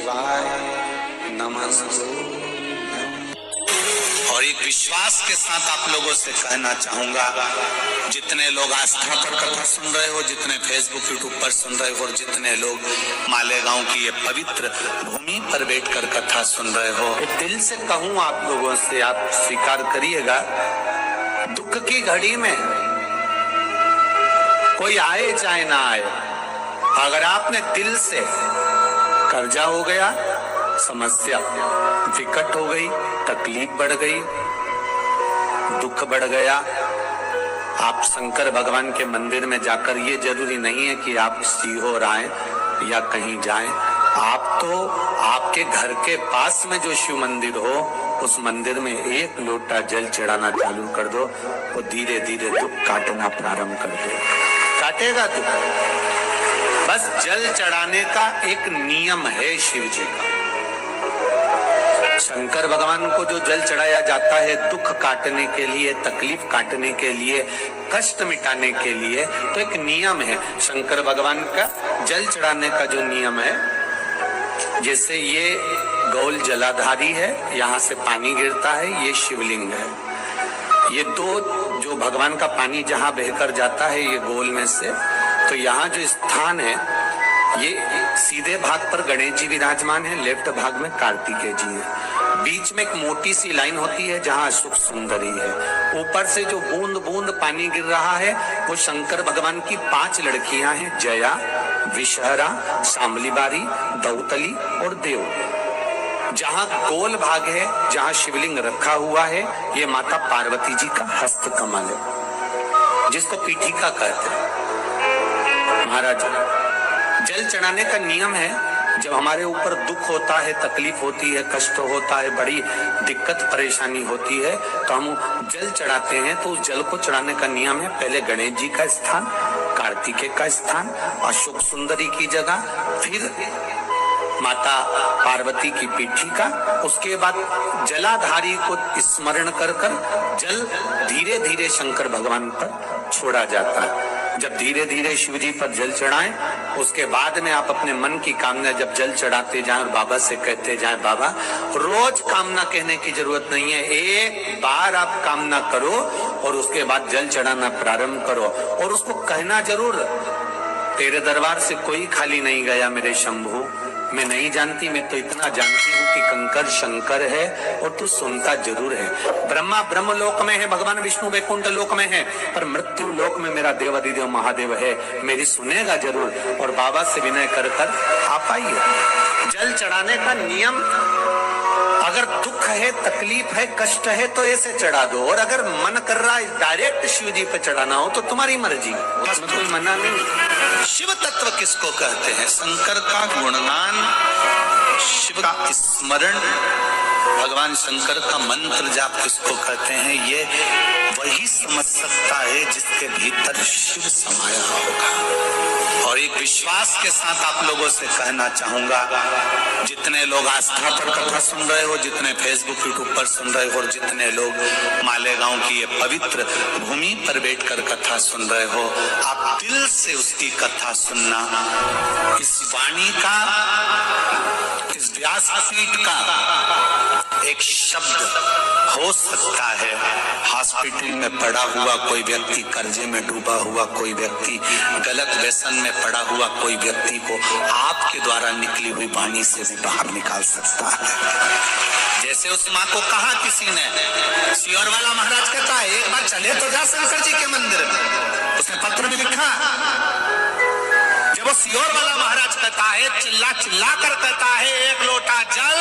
शिवाय नमस्ते। और एक विश्वास के साथ आप लोगों से कहना चाहूंगा, जितने लोग आस्था पर कथा सुन रहे हो, जितने फेसबुक यूट्यूब पर सुन रहे हो, और जितने लोग मालेगांव की ये पवित्र भूमि पर बैठकर कथा सुन रहे हो, दिल से कहूं आप लोगों से, आप स्वीकार करिएगा, दुख की घड़ी में कोई आए चाहे ना आए, अगर आपने दिल से, कर्जा हो गया, समस्या विकट हो गई, तकलीफ बढ़ गई, दुख बढ़ गया, आप शंकर भगवान के मंदिर में जाकर, ये जरूरी नहीं है कि आप सीहोर आए या कहीं जाएं, आप तो आपके घर के पास में जो शिव मंदिर हो, उस मंदिर में एक लोटा जल चढ़ाना चालू कर दो, वो धीरे धीरे दुख काटना प्रारंभ कर दे, काटेगा दुख। बस जल चढ़ाने का एक नियम है शिव जी का। शंकर भगवान को जो जल चढ़ाया जाता है दुख काटने के लिए, तकलीफ काटने के लिए, कष्ट मिटाने के लिए, तो एक नियम है शंकर भगवान का जल चढ़ाने का जो नियम है। जैसे ये गौल जलाधारी है, यहाँ से पानी गिरता है, ये शिवलिंग है, ये दो जो भगवान का पानी जहाँ बहकर जाता है ये गोल में से, तो यहाँ जो स्थान है ये सीधे भाग पर गणेश जी विराजमान है, लेफ्ट भाग में कार्तिकेय जी है, बीच में एक मोटी सी लाइन होती है जहाँ अशोक सुंदरी है, ऊपर से जो बूंद बूंद पानी गिर रहा है वो शंकर भगवान की 5 लड़कियां हैं, जया, विषहरा, शामलीबारी, दौतली और देव। जहाँ गोल भाग है, जहाँ शिवलिंग रखा हुआ है, ये माता पार्वती जी का हस्त कमल है, जिसको पीठिका कहते हैं। महाराज, जल चढ़ाने का नियम है, जब हमारे ऊपर दुख होता है, तकलीफ होती है, कष्ट होता है, बड़ी दिक्कत परेशानी होती है, तो हम जल चढ़ाते हैं, तो उस जल को चढ़ाने का नियम है, पहले गणेश जी का स्थान, कार्तिकेय का स्थान, अशोक सुंदरी की जगह, फिर माता पार्वती की पीठिका, उसके बाद जलाधारी को स्मरण कर कर जल धीरे धीरे शंकर भगवान पर छोड़ा जाता है। जब धीरे धीरे शिव जी पर जल चढ़ाएं, उसके बाद में आप अपने मन की कामना जब जल चढ़ाते जाएं और बाबा से कहते जाएं, बाबा रोज कामना कहने की जरूरत नहीं है, एक बार आप कामना करो और उसके बाद जल चढ़ाना प्रारंभ करो, और उसको कहना जरूर, तेरे दरबार से कोई खाली नहीं गया मेरे शंभू, मैं नहीं जानती, मैं तो इतना जानती हूँ कि कंकर शंकर है और तू सुनता जरूर है। ब्रह्मा ब्रह्म लोक में है, भगवान विष्णु वैकुंठ लोक में है, पर मृत्यु लोक में मेरा देवाधिदेव महादेव है, मेरी सुनेगा जरूर। और बाबा से विनय कर कर आप आइए। जल चढ़ाने का नियम, अगर दुख है, तकलीफ है, कष्ट है तो ऐसे चढ़ा दो, और अगर मन कर रहा है डायरेक्ट शिव जी पे चढ़ाना हो तो तुम्हारी मर्जी, उसमें कोई मना नहीं। शिव तत्व किसको कहते हैं? शंकर का गुणगान, शिव का स्मरण, भगवान शंकर का मंत्र जाप किसको कहते हैं, ये वही समझ सकता है जिसके भीतर शिव समाया होगा। और एक विश्वास के साथ आप लोगों से कहना चाहूंगा, जितने लोग आस्था पर कथा सुन रहे हो, जितने फेसबुक यूट्यूब पर सुन रहे हो, और जितने लोग मालेगांव की ये पवित्र भूमि पर बैठकर कथा सुन रहे हो, आप दिल से उसकी कथा सुनना। इस वाणी का, इस व्यासपीठ का एक शब्द हो सकता है, हॉस्पिटल में पड़ा हुआ कोई व्यक्ति, कर्जे में डूबा हुआ कोई व्यक्ति, गलत व्यसन में पड़ा हुआ कोई व्यक्ति को आपके द्वारा निकली हुई वाणी से भी बाहर निकाल सकता है। जैसे उस माँ को कहा किसी ने, सियोर वाला महाराज कहता है एक बार चले तो जा शंकर जी के मंदिर में, उसने पत्र भी लिखा। जब वो सियोर वाला महाराज कहता है, चिल्ला चिल्ला कर कहता है, एक लोटा जल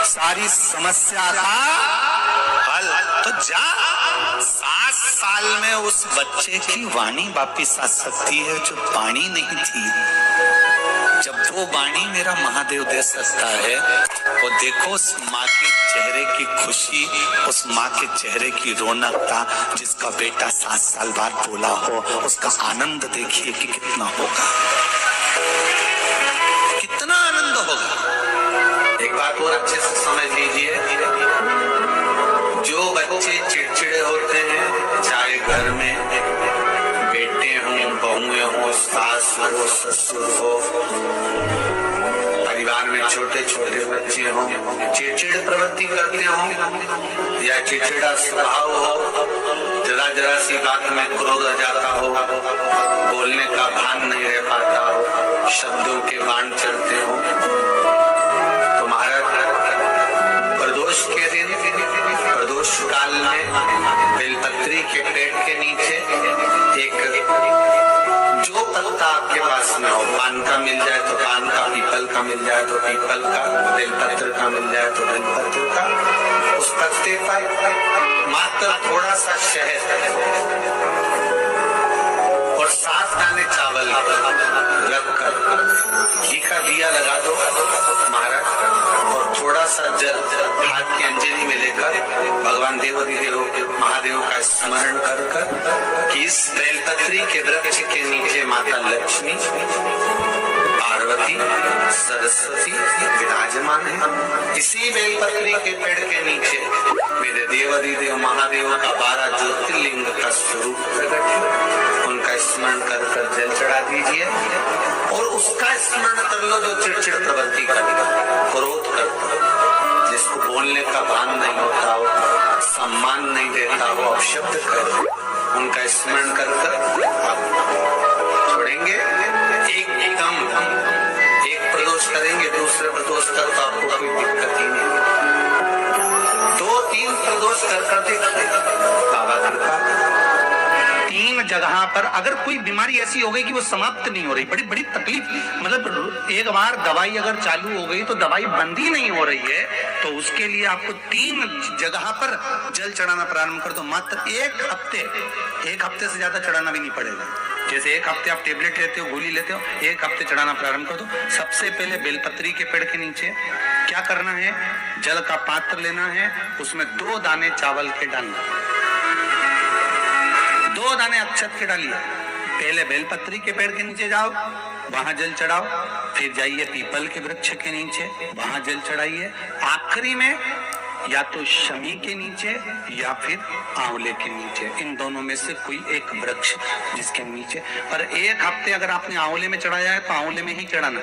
सारी समस्या का हल, तो जा। 7 साल में उस बच्चे की वाणी वापिस आ सकती है जो वाणी नहीं थी। जब वो वाणी मेरा महादेव दे सकता है, वो देखो उस माँ के चेहरे की खुशी, उस माँ के चेहरे की रौनकता, जिसका बेटा 7 साल बाद बोला हो, उसका आनंद देखिए कि कितना होगा, कितना आनंद होगा। एक बात और अच्छे से समझ लीजिए, जो बच्चे चिड़चिड़े होते हैं, चाहे घर में बेटे हों, बहुएं हों, सास हो, ससुर हो, छोटे छोटे बच्चे हों, चिड़चिड़ प्रवृत्ति करते हों या चिड़चिड़ा स्वभाव हो, जरा जरा सी बात में क्रोध आ जाता हो, बोलने का भान नहीं रह पाता हो, शब्दों के बाण चलते हो, तो महाराज प्रदोष के दिन, प्रदोष काल में बेलपत्री के पेड़ के नीचे एक जो पत्ता आपके पास में हो, पान का मिल जाए तो पान का, पीपल का मिल जाए तो पीपल का, बेलपत्र का मिल जाए तो बेलपत्र का, उस पत्ते पर मात्र थोड़ा सा शहद और 7 दाने चावल रखकर घी का दिया लगा दो महाराज, और थोड़ा सा जल हाथ की अंजलि में लेकर भगवान देवाधिदेव महादेव का स्मरण कर कर कि इस बेलपत्री के वृक्ष के नीचे माता लक्ष्मी, पार्वती, सरस्वती विराजमान है। इसी बेलपत्री के पेड़ के नीचे मेरे देवाधिदेव महादेव का 12 ज्योतिर्लिंग का स्वरूप प्रकट है, उनका स्मरण कर कर जल चढ़ा दीजिए और उसका स्मरण कर लो जो चिड़चिड़ प्रवृत्ति करता, क्रोध करता, जिसको बोलने का भान नहीं होता हो, सम्मान नहीं देता हो, अपशब्द कर, उनका स्मरण कर कर छोड़ेंगे। एकदम एक प्रदोष करेंगे, दूसरे प्रदोष तक तो आपको कोई दिक्कत ही नहीं, 2-3 प्रदोष कर देखते बाबा कृपा। 3 जगह पर अगर कोई बीमारी ऐसी हो गई कि वो समाप्त नहीं हो रही, बड़ी बड़ी तकलीफ, मतलब एक बार दवाई अगर चालू हो गई तो दवाई बंद ही नहीं हो रही है, तो उसके लिए आपको 3 जगह पर जल चढ़ाना प्रारंभ कर दो। मात्र 1 हफ्ते से ज्यादा चढ़ाना भी नहीं पड़ेगा। जैसे 1 हफ्ते आप टेबलेट लेते हो, गोली लेते हो, 1 हफ्ते चढ़ाना प्रारंभ कर दो। सबसे पहले बेलपत्री के पेड़ के नीचे क्या करना है, जल का पात्र लेना है, उसमें 2 दाने चावल के डालना, 2 दाने अक्षत के डालिए। पहले बेलपत्री के पेड़ के नीचे जाओ, वहां जल चढ़ाओ, फिर जाइए पीपल के वृक्ष के नीचे, वहां जल चढ़ाइए, आखिरी में या तो शमी के नीचे या फिर आंवले के नीचे, इन दोनों में से कोई एक वृक्ष जिसके नीचे। पर 1 हफ्ते अगर आपने आंवले में चढ़ाया है तो आंवले में ही चढ़ाना,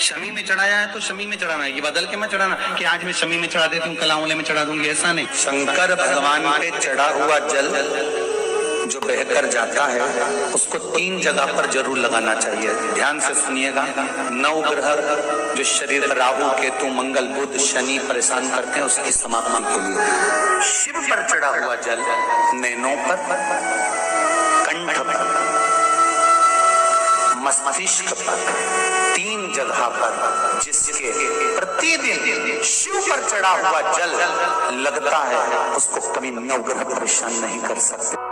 शमी में चढ़ाया है तो शमी में चढ़ाना है, ये बदल के मत चढ़ाना कि आज मैं शमी में चढ़ा देती हूँ कल आंवले में चढ़ा दूंगी, ऐसा नहीं। शंकर भगवान पे चढ़ा हुआ जल जो बहकर जाता है उसको 3 जगह पर जरूर लगाना चाहिए। ध्यान से सुनिएगा। 9 ग्रह जो शरीर राहु केतु मंगल बुध शनि परेशान करते हैं उसकी समाप्ति के लिए शिव पर चढ़ा हुआ जल नैनों पर, कंठ पर, मस्तिष्क पर, 3 जगह पर जिसके प्रतिदिन शिव पर चढ़ा हुआ जल लगता है उसको कभी 9 ग्रह परेशान नहीं कर सकते।